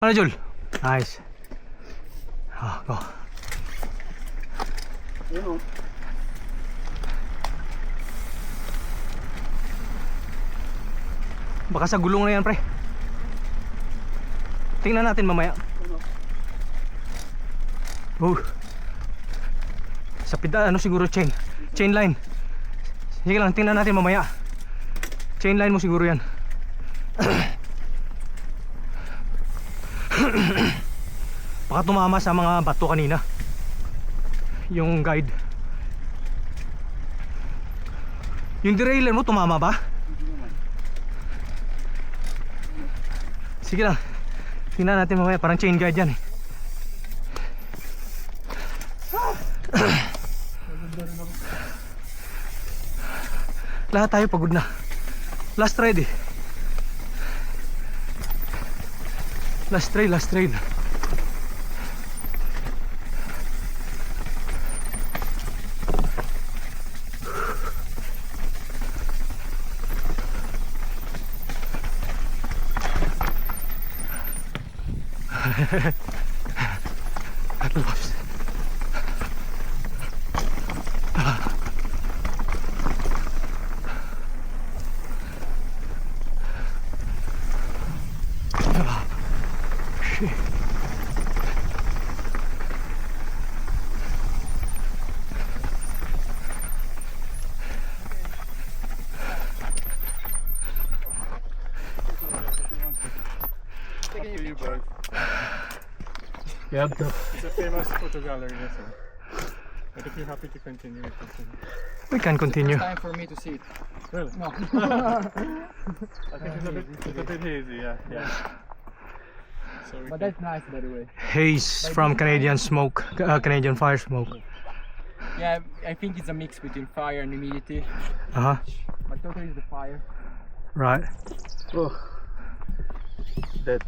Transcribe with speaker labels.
Speaker 1: Ano, Jul? Nice. Go.
Speaker 2: Yun o.
Speaker 1: Baka sa gulong na yan, pre. Tingnan natin mamaya. Sa ano siguro chain line. Sige lang, tingnan natin mamaya. Chain line mo siguro yan. Baka tumama sa mga bato kanina yung guide. Yung derailleur mo tumama ba? Sige lang, tingnan natin mamaya. Parang chain guide yan eh. Lahat tayo pagod na. Last ride eh. Last trail. At last.
Speaker 2: Up to you both.
Speaker 1: Yep.
Speaker 2: It's a famous photo gallery, so. But if you're happy to continue,
Speaker 1: We can continue.
Speaker 3: Time for me to see it.
Speaker 2: Really?
Speaker 3: No.
Speaker 2: I think it's a bit hazy, yeah. So we
Speaker 3: But
Speaker 2: can,
Speaker 3: that's nice, by the way.
Speaker 1: Haze from Canadian smoke, Canadian fire smoke.
Speaker 3: Yeah, I think it's a mix between fire and humidity.
Speaker 1: Uh huh.
Speaker 3: But totally is the fire.
Speaker 1: Right.
Speaker 2: dead.